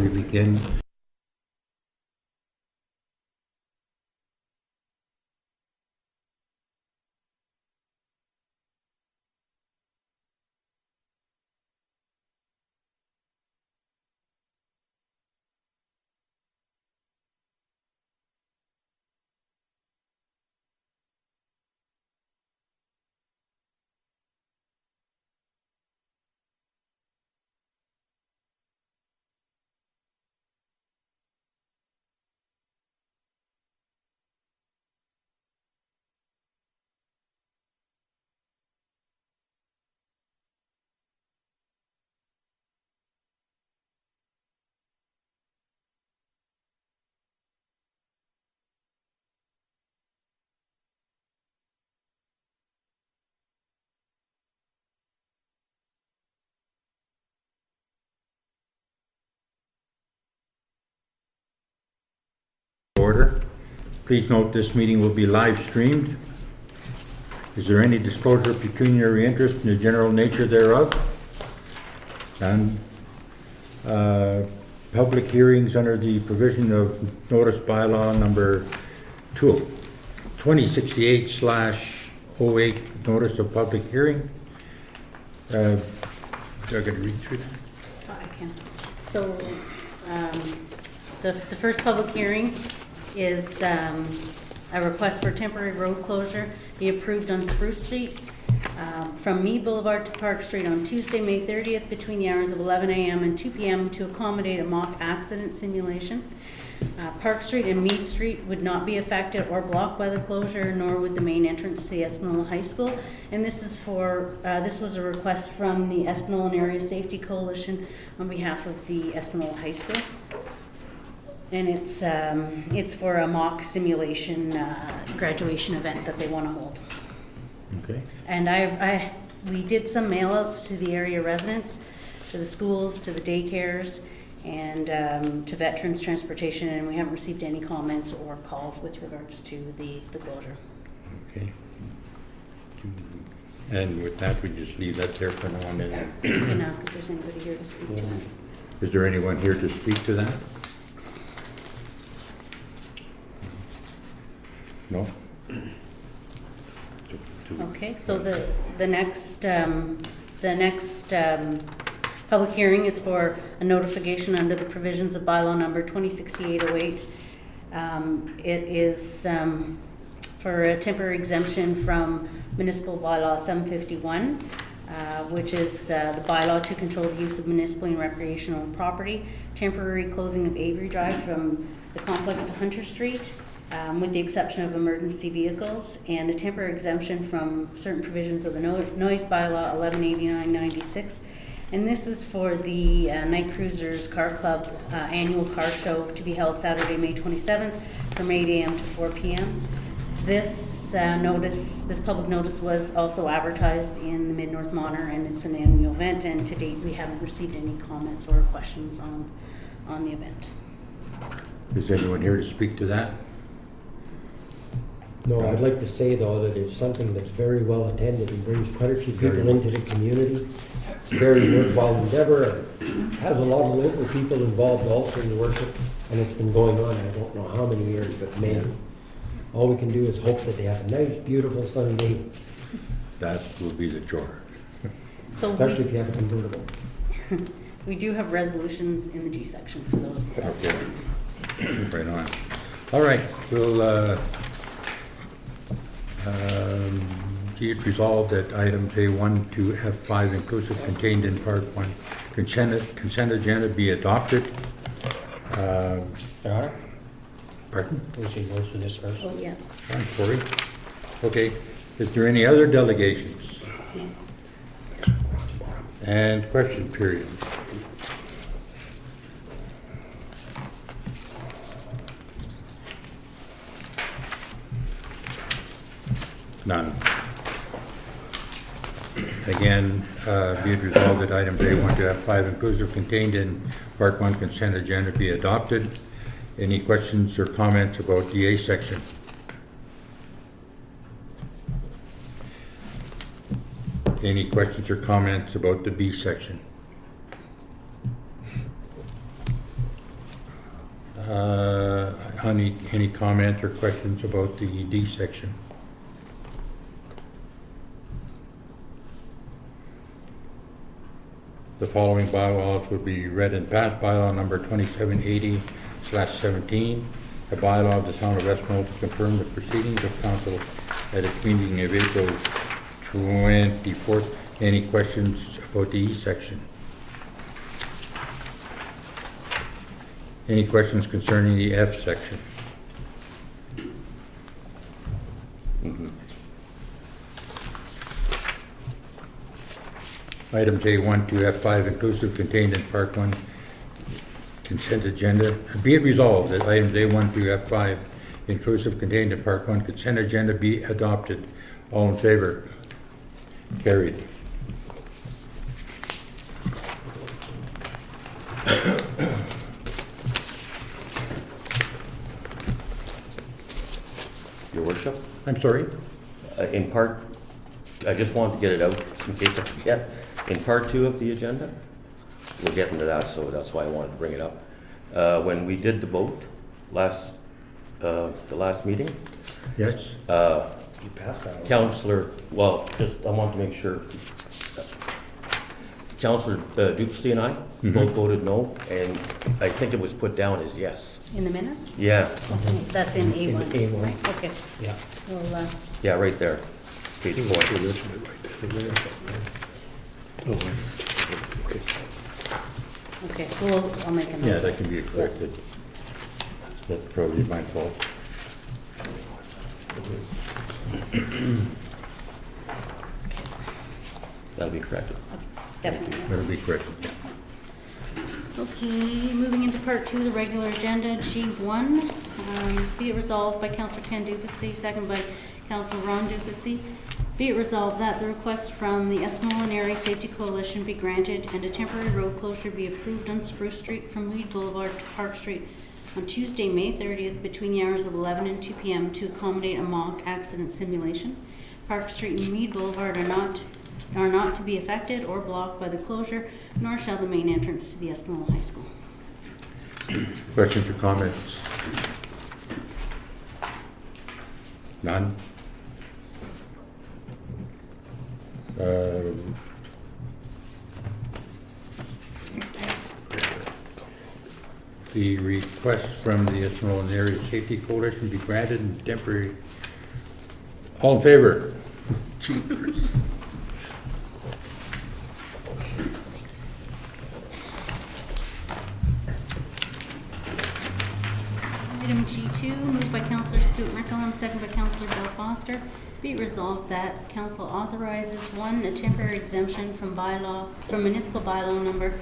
we begin, order. Please note this meeting will be live streamed. Is there any disclosure of pecuniary interest in the general nature thereof? None. Public hearings under the provision of notice bylaw number 2068/08, notice of public hearing. Do I got to read through that? I can. So, the first public hearing is a request for temporary road closure be approved on Spruce Street from Mead Boulevard to Park Street on Tuesday, May 30th, between the hours of 11 a.m. and 2 p.m. to accommodate a mock accident simulation. Park Street and Mead Street would not be affected or blocked by the closure, nor would the main entrance to the Espanola High School. And this is for, this was a request from the Espanola Area Safety Coalition on behalf of the Espanola High School. And it's for a mock simulation graduation event that they want to hold. Okay. And we did some mail-outs to the area residents, to the schools, to the daycares, and to Veterans Transportation, and we haven't received any comments or calls with regards to the closure. Okay. And with that, we just leave that there for now and then. You can ask if there's anybody here to speak to that. Is there anyone here to speak to that? No? Okay, so the next public hearing is for a notification under the provisions of bylaw number 2068/08. It is for a temporary exemption from municipal bylaw 751, which is the bylaw to control the use of municipal and recreational property, temporary closing of Avery Drive from the complex to Hunter Street, with the exception of emergency vehicles, and a temporary exemption from certain provisions of the noise bylaw 1189-96. And this is for the Night Cruisers Car Club annual car show to be held Saturday, May 27th from 8 a.m. to 4 p.m. This public notice was also advertised in the Mid-North Monitor, and it's an annual event, and to date we haven't received any comments or questions on the event. Is anyone here to speak to that? No, I'd like to say though that it's something that's very well attended and brings quite a few people into the community. It's a very worthwhile endeavor. It has a lot of local people involved also in the worship, and it's been going on, I don't know how many years, but many. All we can do is hope that they have a nice, beautiful sunny day, That will be the chore. So especially if you have a convertible. we do have resolutions in the G section for those. Okay. Right on. All right, we'll be it resolved that items A1 to F5 inclusive contained in Part 1 consent agenda be adopted. Your Honor, Pardon? we should motion this first. Oh, yeah. I'm sorry. Okay, is there any other delegations? And question period. None. Again, be it resolved that items A1 to F5 inclusive contained in Part 1 consent agenda be adopted. Any questions or comments about the A section? Any questions or comments about the B section? Any comments or questions about the D section? The following bylaws would be read and passed. Bylaw number 2780/17, a bylaw of the town of Espanola to confirm the proceedings of council at its meeting of April 24th. Any questions about the E section? Any questions concerning the F section? Items A1 to F5 inclusive contained in Part 1 consent agenda. Be it resolved that items A1 to F5 inclusive contained in Part 1 consent agenda be adopted. All in favor? Carried. Your Worship, I'm sorry? in part, I just wanted to get it out in case I forget. In part 2 of the agenda, we'll get into that, so that's why I wanted to bring it up. When we did the vote the last meeting, Yes? You passed that. Councillor, well, just, I want to make sure. Councillor Duplessis and I both voted no, and I think it was put down as yes. In the minutes? Yeah, That's in A1. In A1. Right, okay. Yeah. Well, yeah, right there. Page 4. okay, well, I'll make a note. Yeah, that can be corrected. That's probably my fault. That'll be corrected. Definitely. That'll be corrected. Okay, moving into part 2, the regular agenda, G1. Be it resolved by Councillor Ken Duplessis, second by Councillor Ron Duplessis. Be it resolved that the request from the Espanola Area Safety Coalition be granted and a temporary road closure be approved on Spruce Street from Weed Boulevard to Park Street on Tuesday, May 30th, between the hours of 11 and 2 p.m. to accommodate a mock accident simulation. Park Street and Weed Boulevard are not to be affected or blocked by the closure, nor shall the main entrance to the Espanola High School. Questions or comments? None? The request from the Espanola Area Safety Coalition be granted and temporary. All in favor? Jeepers. Item G2, moved by Councillor Stuart McCallum, second by Councillor Bill Foster. Be it resolved that council authorizes 1, a temporary exemption from municipal bylaw number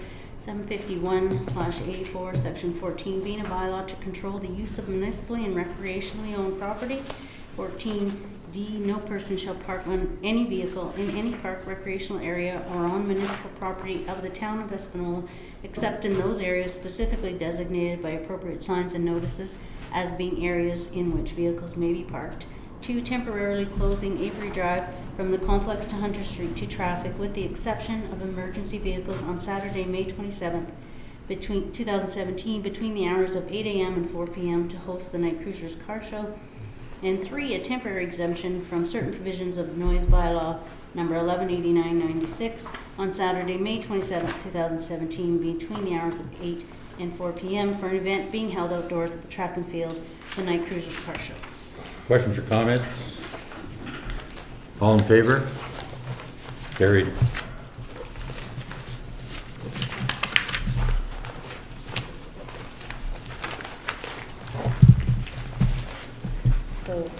751/84, section 14, being a bylaw to control the use of municipally and recreationally owned property. 14D, no person shall park on any vehicle in any park, recreational area, or on municipal property of the town of Espanola, except in those areas specifically designated by appropriate signs and notices as being areas in which vehicles may be parked. 2, temporarily closing Avery Drive from the complex to Hunter Street to traffic with the exception of emergency vehicles on Saturday, May 27th, 2017, between the hours of 8 a.m. and 4 p.m. to host the Night Cruisers Car Show. And 3, a temporary exemption from certain provisions of noise bylaw number 1189/96 on Saturday, May 27th, 2017, between the hours of 8 and 4 p.m. for an event being held outdoors at the track and field, the Night Cruisers Car Show. Questions or comments? All in favor? Carried. So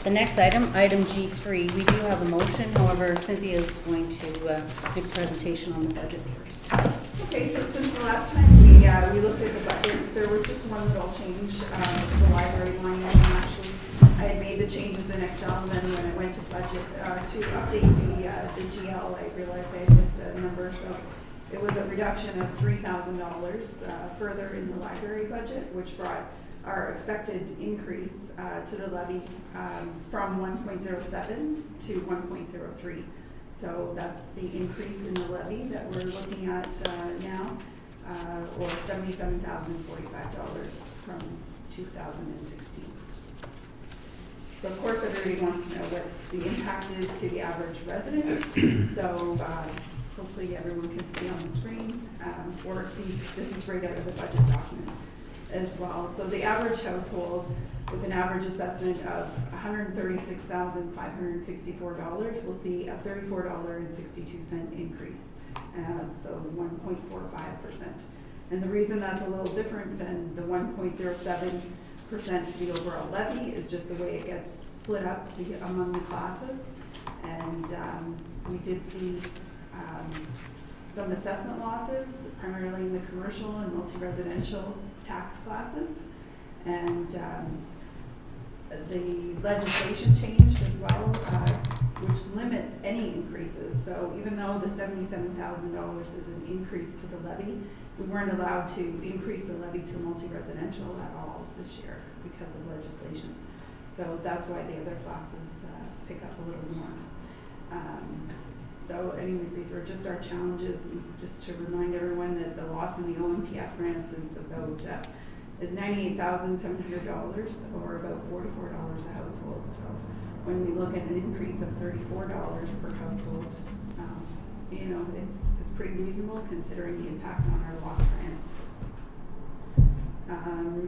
the next item, item G3, we do have a motion. However, Cynthia is going to make a presentation on the budget first. Okay, so since the last time we looked at the budget, there was just one little change to the library line item. Actually, I had made the changes in Excel, and then when I went to budget to update the GL, I realized I had missed a number, so it was a reduction of $3,000 further in the library budget, which brought our expected increase to the levy from 1.07 to 1.03. So that's the increase in the levy that we're looking at now. or $77,045 from 2016. So of course, everybody wants to know what the impact is to the average resident. So hopefully everyone can see on the screen, or this is right out of the budget document as well. So the average household with an average assessment of $136,564 will see a $34.62 increase, so 1.45%. And the reason that's a little different than the 1.07% to the overall levy is just the way it gets split up among the classes. And we did see some assessment losses, primarily in the commercial and multi-residential tax classes. And the legislation changed as well, which limits any increases. So even though the $77,000 is an increase to the levy, we weren't allowed to increase the levy to multi-residential at all this year because of legislation. So that's why the other classes pick up a little more. So anyways, these were just our challenges, and just to remind everyone that the loss in the OMPF grants is about is $98,700, or about $44 a household. So when we look at an increase of $34 per household, you know, it's pretty reasonable considering the impact on our lost grants.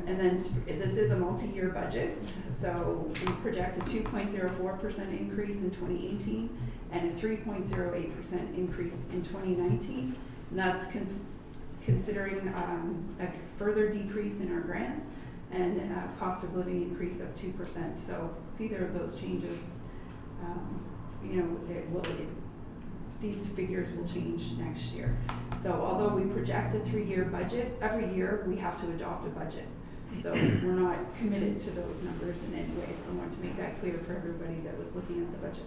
And then this is a multi-year budget, so we project a 2.04% increase in 2018 and a 3.08% increase in 2019. And that's considering a further decrease in our grants and a cost of living increase of 2%. So if either of those changes, you know, these figures will change next year. So although we project a 3-year budget, every year we have to adopt a budget. So we're not committed to those numbers in any way. So I want to make that clear for everybody that was looking at the budget.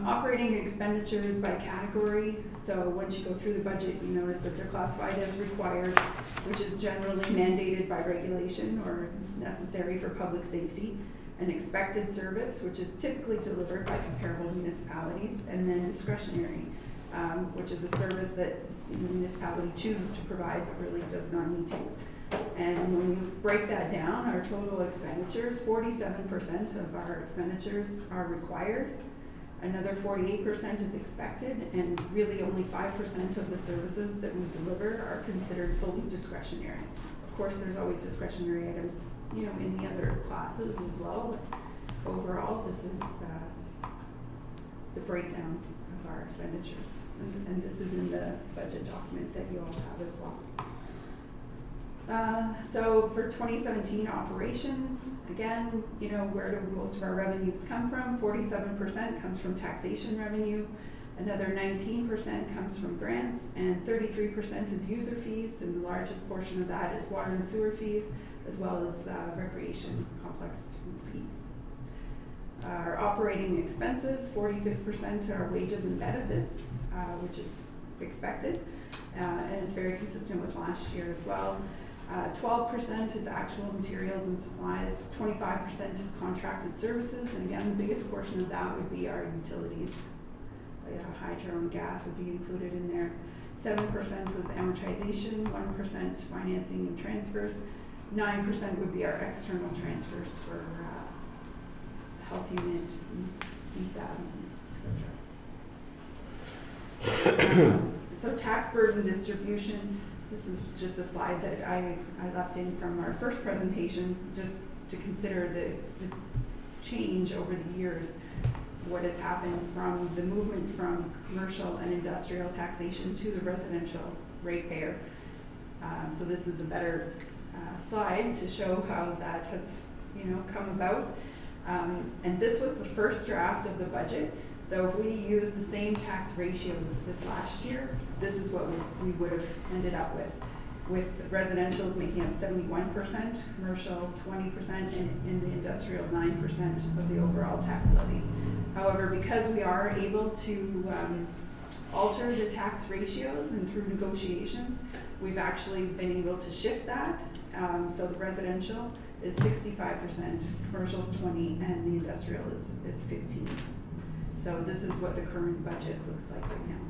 Operating expenditures by category. So once you go through the budget, you notice that they're classified as required, which is generally mandated by regulation or necessary for public safety. An expected service, which is typically delivered by comparable municipalities, and then discretionary, which is a service that the municipality chooses to provide but really does not need to. And when we break that down, our total expenditures, 47% of our expenditures are required, another 48% is expected, and really only 5% of the services that we deliver are considered fully discretionary. Of course, there's always discretionary items, you know, in the other classes as well, but overall, this is the breakdown of our expenditures. And this is in the budget document that you all have as well. So for 2017 operations, again, you know, where do most of our revenues come from? 47% comes from taxation revenue, another 19% comes from grants, and 33% is user fees, and the largest portion of that is water and sewer fees, as well as recreation complex fees. Our operating expenses, 46% are wages and benefits, which is expected, and it's very consistent with last year as well. 12% is actual materials and supplies, 25% is contracted services, and again, the biggest portion of that would be our utilities. Hydro and gas would be included in there. 7% was amortization, 1% financing and transfers, 9% would be our external transfers for health unit, DSAB, etc. So tax burden distribution. This is just a slide that I left in from our first presentation, just to consider the change over the years, what has happened from the movement from commercial and industrial taxation to the residential ratepayer. So this is a better slide to show how that has, you know, come about. And this was the first draft of the budget. So if we use the same tax ratios as last year, this is what we would have ended up with residentials making up 71%, commercial 20%, and the industrial 9% of the overall tax levy. However, because we are able to alter the tax ratios and through negotiations, we've actually been able to shift that. So the residential is 65%, commercial is 20%, and the industrial is 15%. So this is what the current budget looks like right now.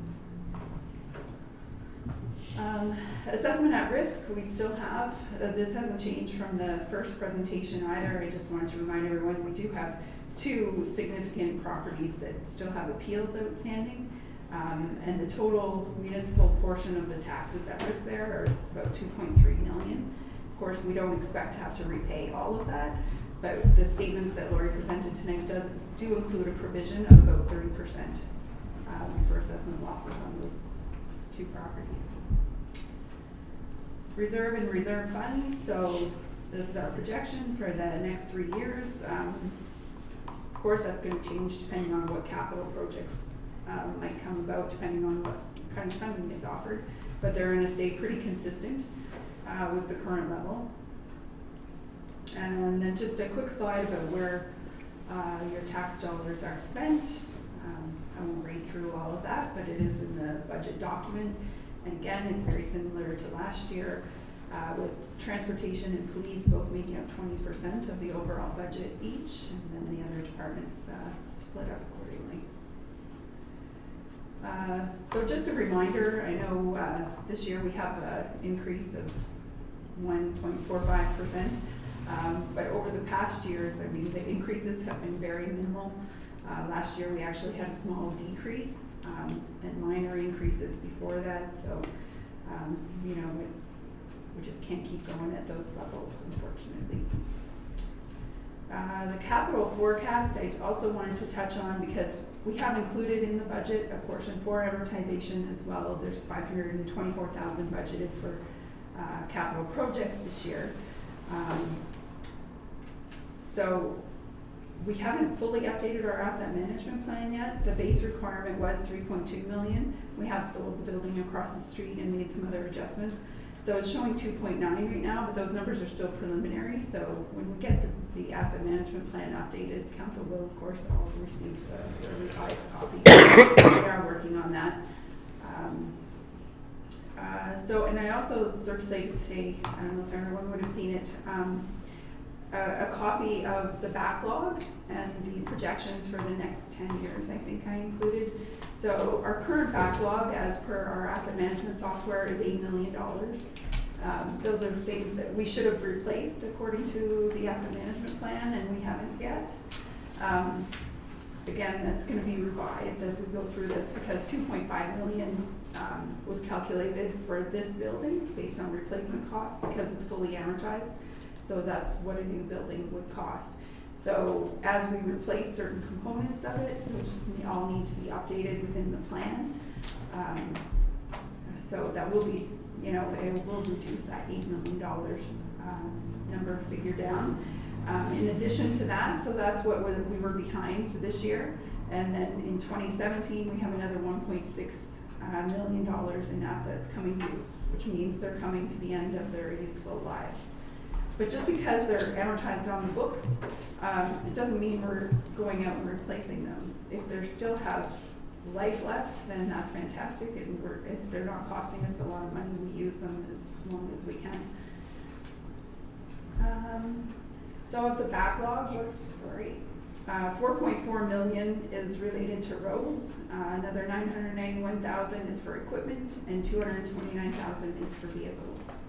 Assessment at risk, we still have, this hasn't changed from the first presentation either. I just wanted to remind everyone, we do have 2 significant properties that still have appeals outstanding. And the total municipal portion of the taxes at risk there is about 2.3 million. Of course, we don't expect to have to repay all of that, but the statements that Lori presented tonight do include a provision of about 30% for assessment losses on those 2 properties. Reserve and reserve funds, so this is our projection for the next 3 years. Of course, that's going to change depending on what capital projects might come about, depending on what kind of funding is offered, but they're going to stay pretty consistent with the current level. And then just a quick slide about where your tax dollars are spent. I won't read through all of that, but it is in the budget document. And again, it's very similar to last year, with transportation and police both making up 20% of the overall budget each, and then the other departments split up accordingly. So just a reminder, I know this year we have an increase of 1.45%, but over the past years, I mean, the increases have been very minimal. Last year we actually had a small decrease and minor increases before that, so you know, we just can't keep going at those levels, unfortunately. The capital forecast I also wanted to touch on because we have included in the budget a portion for amortization as well. There's $524,000 budgeted for capital projects this year. So we haven't fully updated our asset management plan yet. The base requirement was 3.2 million. We have sold the building across the street and made some other adjustments. So it's showing 2.9 right now, but those numbers are still preliminary. So when we get the asset management plan updated, council will of course all receive the revised copy. We are working on that. And I also circulated today, I don't know if everyone would have seen it, a copy of the backlog and the projections for the next 10 years, I think I included. So our current backlog, as per our asset management software, is $8 million. Those are things that we should have replaced according to the asset management plan, and we haven't yet. Again, that's going to be revised as we go through this because 2.5 million was calculated for this building based on replacement costs because it's fully amortized. So that's what a new building would cost. So as we replace certain components of it, which all need to be updated within the plan, so that will be, you know, it will reduce that $8 million number figure down. In addition to that, so that's what we were behind this year. And then in 2017, we have another $1.6 million in assets coming due, which means they're coming to the end of their useful lives. But just because they're amortized on the books, it doesn't mean we're going out and replacing them. If they still have life left, then that's fantastic. And if they're not costing us a lot of money, we use them as long as we can. So of the backlog, 4.4 million is related to roads. Another 991,000 is for equipment, and 229,000 is for vehicles.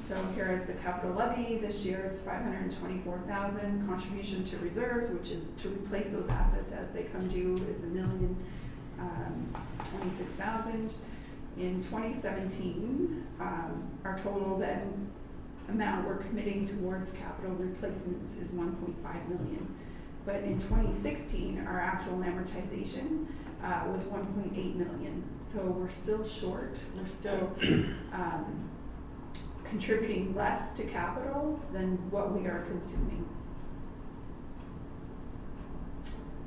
So here is the capital levy. This year is 524,000. Contribution to reserves, which is to replace those assets as they come due, is $1,026,000. In 2017, our total then amount we're committing towards capital replacements is 1.5 million. But in 2016, our actual amortization was 1.8 million. So we're still short. We're still contributing less to capital than what we are consuming.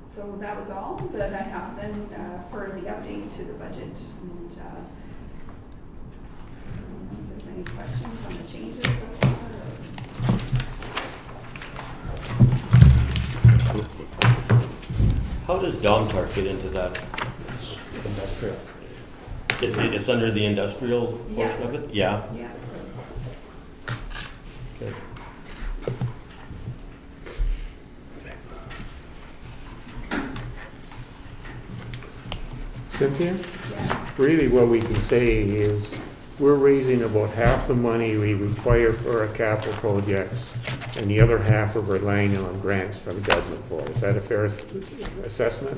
So that was all that I have then for the update to the budget. And I don't know if there's any questions on the changes so far. How does Domtar fit into that? Industrial. It's under the industrial portion of it? Yeah. Yeah, so Okay. Cynthia? yeah. Yes. Really, what we can say is, we're raising about half the money we require for our capital projects, and the other half are relying on grants from government for it. Is that a fair assessment?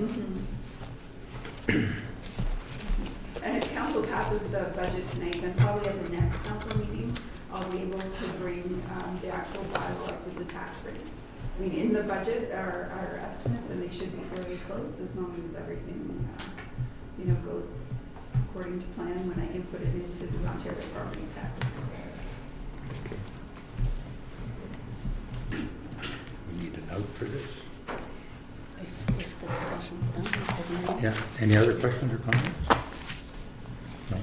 And if council passes the budget tonight, then probably at the next council meeting, I'll be able to bring the actual bylaws with the tax rates. I mean, in the budget are estimates, and they should be fairly close as long as everything, goes according to plan when I input it into the Ontario property tax. We need a note for this. If the discussion's done, we can- Yeah, any other questions or comments? No.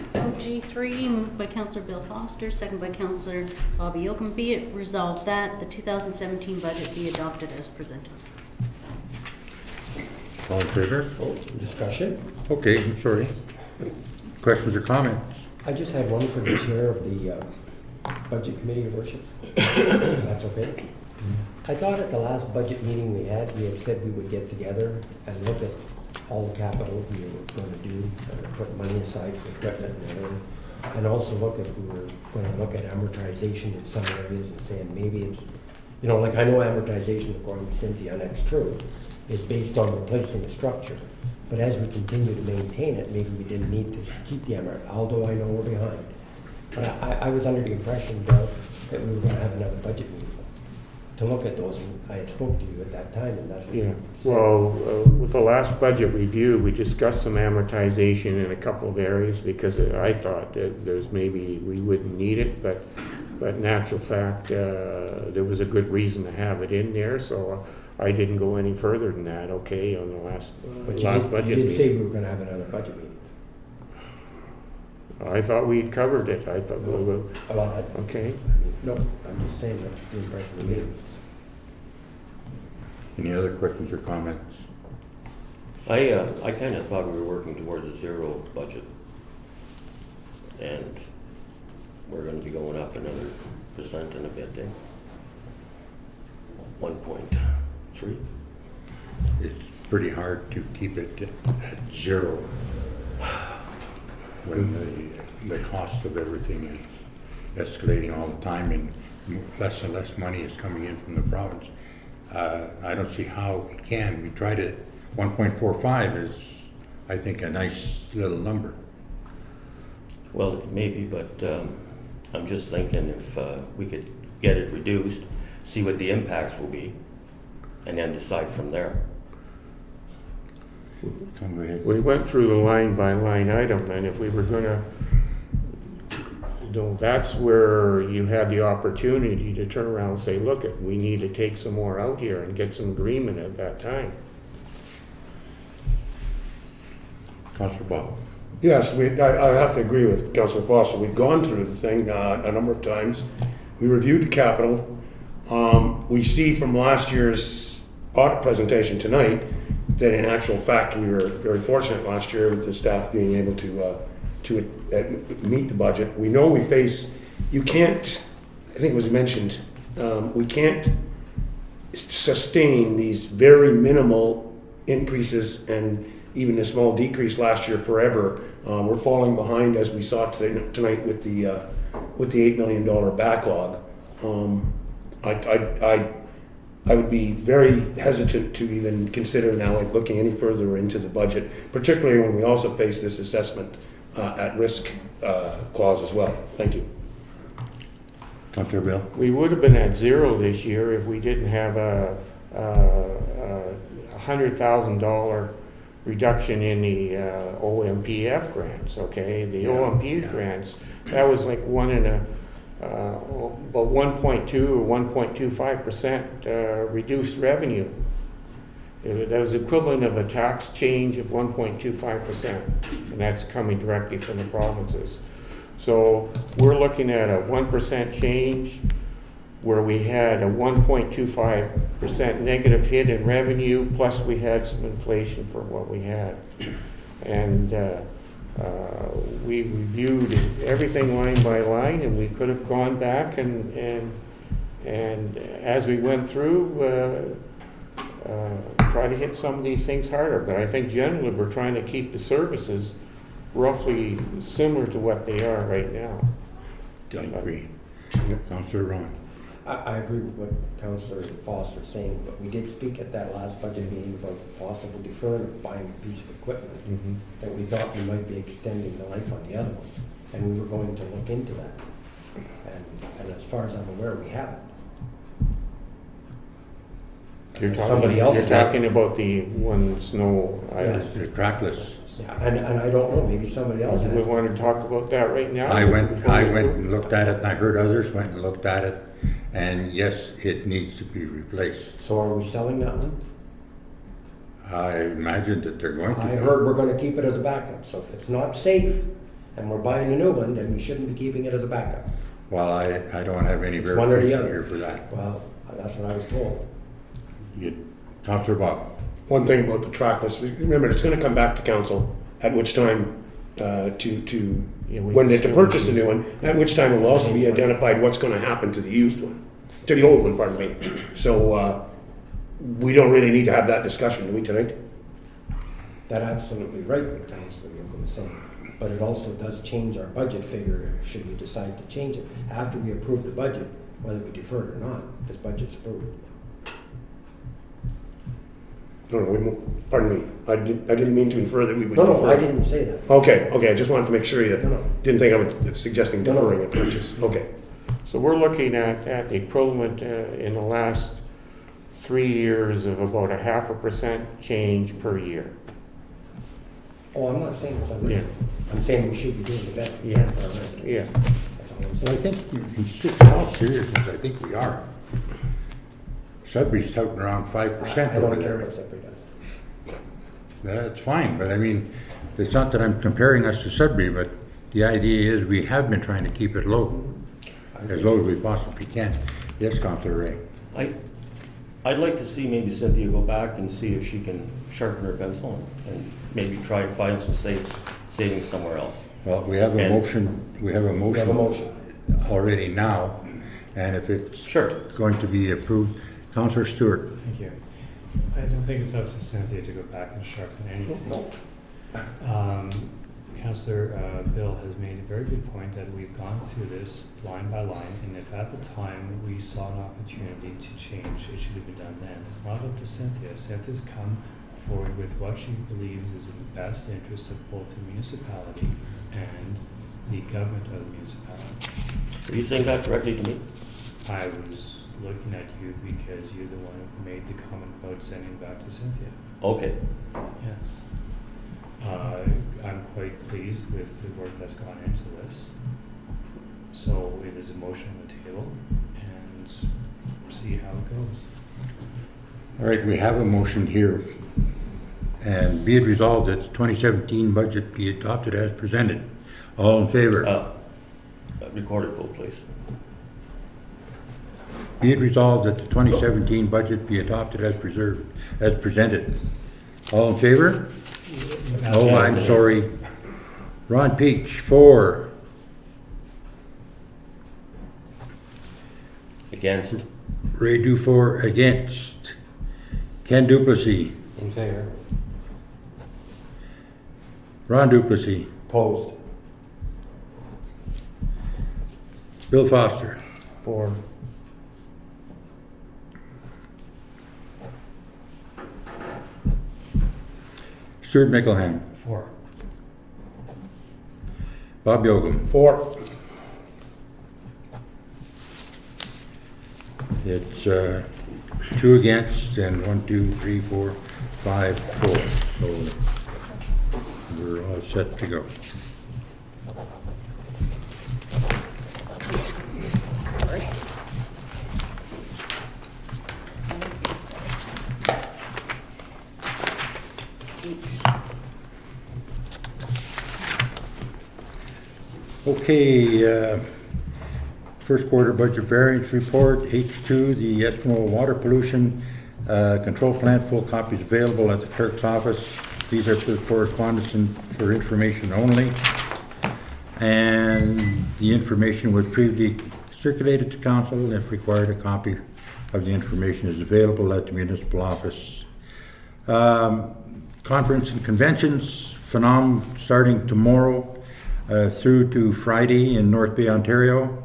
So G3, moved by Councillor Bill Foster, second by Councillor Bobby Yocum. Be it resolved that the 2017 budget be adopted as presented. All in favor? Oh, discussion? Okay, I'm sorry. Questions or comments? I just had one for the chair of the Budget Committee, Your Worship. If that's okay. I thought at the last budget meeting we had said we would get together and look at all the capital we were going to do, put money aside for equipment and everything, and also look if we were going to look at amortization in some areas and saying maybe it's, like I know amortization, according to Cynthia, and that's true, is based on replacing a structure. But as we continue to maintain it, maybe we didn't need to keep the amortization, although I know we're behind. But I was under the impression, Bill, that we were going to have another budget meeting to look at those, and I had spoke to you at that time, and that's what Yeah, you said. well, with the last budget review, we discussed some amortization in a couple of areas, because I thought that there's maybe we wouldn't need it, but in actual fact, there was a good reason to have it in there, so I didn't go any further than that, okay, on the last But budget you did say meeting. we were going to have another budget meeting. I thought we'd covered it, I thought, Well, okay. no, I'm just saying that's the impression we gave. Any other questions or comments? I kind of thought we were working towards a zero budget. And we're going to be going up another % in a bit, eh? 1.3. It's pretty hard to keep it at zero when the cost of everything is escalating all the time and less money is coming in from the province. I don't see how we can. We tried it. 1.45 is, I think, a nice little number. Well, maybe, but I'm just thinking if we could get it reduced, see what the impacts will be, and then decide from there. Come ahead. We went through the line by line item, and if we were gonna, that's where you had the opportunity to turn around and say, look, we need to take some more out here and get some agreement at that time. Councillor Bob. Yes, I have to agree with Councillor Foster. We've gone through the thing a number of times. We reviewed the capital. We see from last year's audit presentation tonight that in actual fact, we were very fortunate last year with the staff being able to meet the budget. We know we face, you can't, I think it was mentioned, we can't sustain these very minimal increases and even a small decrease last year forever. We're falling behind, as we saw tonight with the $8 million backlog. I would be very hesitant to even consider now looking any further into the budget, particularly when we also face this assessment at risk clause as well. Thank you. Councillor Bill. We would have been at zero this year if we didn't have a $100,000 reduction in the OMPF grants, okay? The OMP grants, that was like about 1.2 or 1.25% reduced revenue. That was equivalent of a tax change of 1.25%, and that's coming directly from the provinces. So we're looking at a 1% change where we had a 1.25% negative hit in revenue, plus we had some inflation for what we had. And we reviewed everything line by line, and we could have gone back and as we went through, try to hit some of these things harder. But I think generally we're trying to keep the services roughly similar to what they are right now. I agree. Councillor Ron. I agree with what Councillor Foster's saying, but we did speak at that last budget meeting about possible deferment of buying a piece of equipment that we thought we might be extending the life on the other one, and we were going to look into that. And as far as I'm aware, we haven't. Somebody else You're did. talking about the one snow item. Yes. The trackless. Yeah, and I don't know, maybe somebody else We has. want to talk about that right now? I went before we and looked at it, and I heard others went and looked at it, and yes, it needs to be replaced. So are we selling that one? I imagine that they're going to. I heard we're gonna keep it as a backup, so if it's not safe and we're buying a new one, then we shouldn't be keeping it as a backup. Well, I don't have any It's one or the verification other. here for that. Well, that's what I was told. Councillor Bob. One thing about the trackless, remember, it's gonna come back to council, at which time, when they to purchase a new one, at which time it will also be identified what's gonna happen to the used one, to the old one, pardon me. So, we don't really need to have that discussion, do we, tonight? That's absolutely right, what Councilor Yocum was saying. But it also does change our budget figure, should we decide to change it, after we approve the budget, whether we defer it or not, this budget's approved. No, pardon me, I didn't mean to infer that we would No, defer. I didn't say that. Okay, I just wanted to make sure you No. didn't think I was suggesting No. deferring a purchase, okay. So we're looking at the equivalent in the last 3 years of about a 0.5% change per year. Oh, I'm not saying it's Yeah. unreasonable. I'm saying we should be doing the best we can for our residents. Yeah. That's all I'm Well, I saying. think, in all seriousness, I think we are. Sudbury's touting around 5% I over don't care there. what Sudbury does. That's fine, but I mean, it's not that I'm comparing us to Sudbury, but the idea is we have been trying to keep it low, as low as we possibly can. Yes, Councillor Ray. I'd like to see maybe Cynthia go back and see if she can sharpen her pencil and maybe try and find some savings somewhere else. Well, we have a And- motion, We have a motion. already now, and if it's Sure. going to be approved, Councillor Stewart. Thank you. I don't think it's up to Cynthia to go back and sharpen anything. Councillor Bill has made a very good point that we've gone through this line by line, and if at the time we saw an opportunity to change, it should have been done then. It's not up to Cynthia. Cynthia's come forward with what she believes is in the best interest of both the municipality and the government of the municipality. Are you saying that directly to me? I was looking at you because you're the one who made the comment about sending back to Cynthia. Okay. Yes. I'm quite pleased with the work that's gone into this. So it is a motion on the table and see how it goes. All right, we have a motion here. And be it resolved that the 2017 budget be adopted as presented. All in favor? Recorded vote, please. Be it resolved that the 2017 budget be adopted as presented. All in favor? Oh, I'm sorry. Ron Peach, 4. Against? Ray Dufour, against. Ken Duplessis. In favor. Ron Duplessis. Opposed. Bill Foster. For Stuart Mickelham. 4. Bob Yocum. 4. It's 2 against and 1, 2, 3, 4, 5, 4. So we're all set to go. Okay, first quarter budget variance report, H2, the Eskimo water pollution control plant, full copies available at the clerk's office. These are for correspondence and for information only. And the information was previously circulated to council, and if required, a copy of the information is available at the municipal office. Conference and conventions, Phenom starting tomorrow through to Friday in North Bay, Ontario.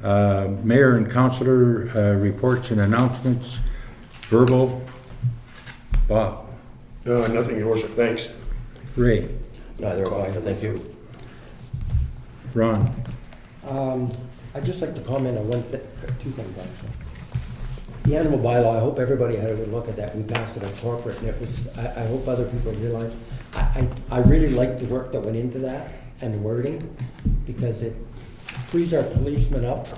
Mayor and councillor reports and announcements. Verbal. Bob. Nothing, your worship, thanks. Ray. Neither have I, thank you. Ron. I'd just like to comment on two things actually. The animal bylaw, I hope everybody had a good look at that. We passed it on corporate, and it was, I hope other people realize. I really like the work that went into that and the wording, because it frees our policemen up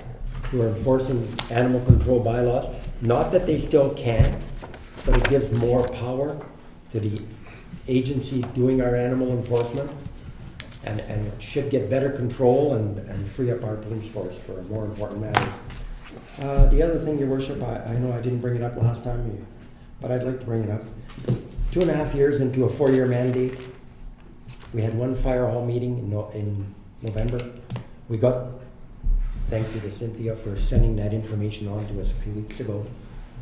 who are enforcing animal control bylaws. Not that they still can't, but it gives more power to the agency doing our animal enforcement. And it should get better control and free up our police force for more important matters. The other thing, your worship, I know I didn't bring it up last time, but I'd like to bring it up. 2.5 years into a 4-year mandate, we had one fire hall meeting in November. We got, thank you to Cynthia for sending that information on to us a few weeks ago.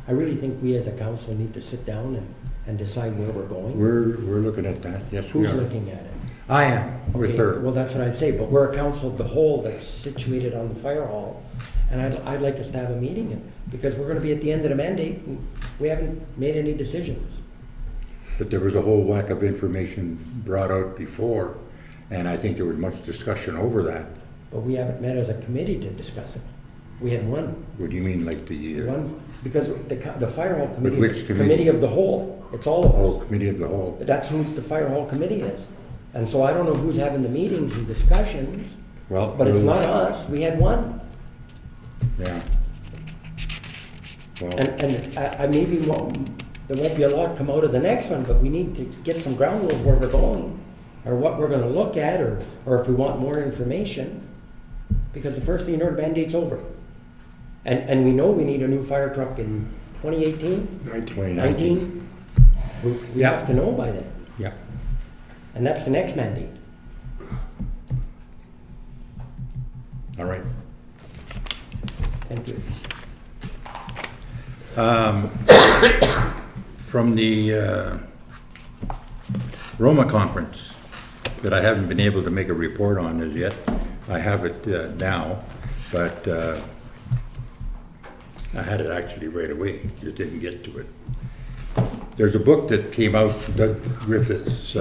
I really think we as a council need to sit down and decide where we're going. We're looking at that. Yes, we Who's are. looking at it? I am with Okay, her. Well, that's what I say, but we're a council of the whole that's situated on the fire hall, and I'd like us to have a meeting, because we're gonna be at the end of the mandate, and we haven't made any decisions. But there was a whole whack of information brought out before, and I think there was much discussion over that. But we haven't met as a committee to discuss it. We had one, What do you mean, like the, because the fire hall committee which is the committee? committee of the whole, it's all of oh, us. committee of the whole? That's who the fire hall committee is. And so I don't know who's having the meetings and discussions, Well, but it's we'll- not us, we had one. Yeah. Well, And I maybe there won't be a lot come out of the next one, but we need to get some ground rules where we're going, or what we're gonna look at, or if we want more information. Because the first thing you know, the mandate's over. And we know we need a new fire truck in 2018, 2019. 19. We Yeah. have to know by then, Yeah. and that's the next mandate. All right. Thank you. From the Roma conference that I haven't been able to make a report on as yet. I have it now, but I had it actually right away, just didn't get to it. There's a book that came out, Doug Griffith's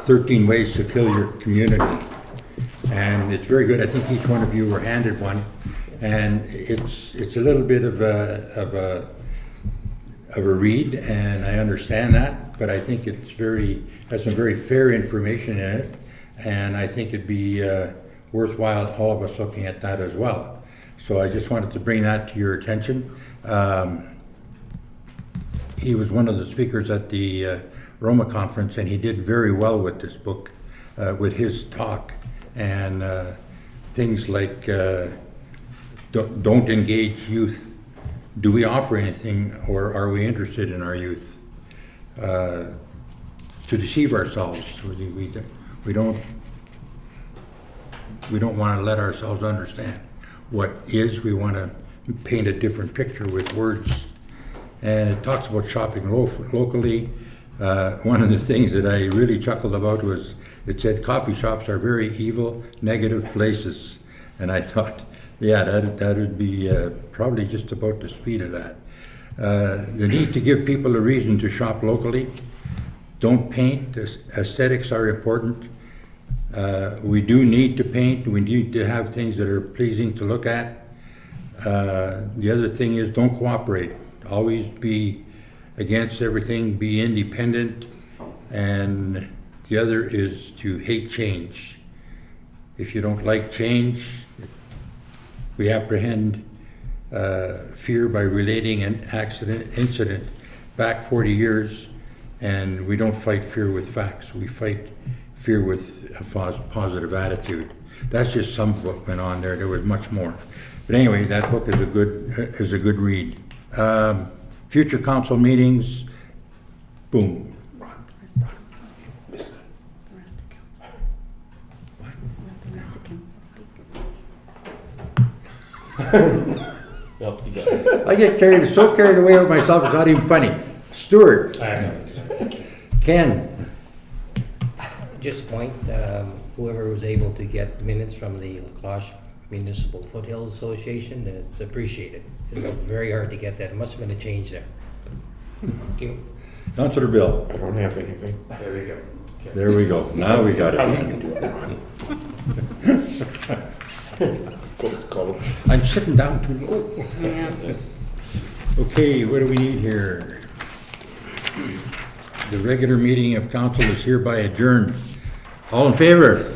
13 Ways to Kill Your Community. And it's very good. I think each one of you were handed one. And it's a little bit of a read, and I understand that, but I think it's has some very fair information in it, and I think it'd be worthwhile all of us looking at that as well. So I just wanted to bring that to your attention. He was one of the speakers at the Roma conference, and he did very well with this book, with his talk, and things like don't engage youth. Do we offer anything, or are we interested in our youth? To deceive ourselves, we don't want to let ourselves understand what is. We want to paint a different picture with words. And it talks about shopping locally. One of the things that I really chuckled about was it said coffee shops are very evil, negative places. And I thought, yeah, that would be probably just about the speed of that. The need to give people a reason to shop locally. Don't paint. Aesthetics are important. We do need to paint. We need to have things that are pleasing to look at. The other thing is don't cooperate. Always be against everything. Be independent. And the other is to hate change. If you don't like change, we apprehend fear by relating an incident back 40 years, and we don't fight fear with facts. We fight fear with a positive attitude. That's just some of what went on there. There was much more. But anyway, that book is a good read. Future council meetings, boom. The rest of council. Let the rest of council speak. Nope, you got it. I get so carried away with myself, it's not even funny. Stuart, I have nothing. Ken, Just a point, whoever was able to get minutes from the Lacrosse Municipal Foothills Association, it's appreciated. It was very hard to get that. It must have been a change there. Thank you. Councillor Bill. I don't have anything. There we go. There we go. Now we got it. I'm sitting down too low. Yeah. Okay, what do we need here? The regular meeting of council is hereby adjourned. All in favor?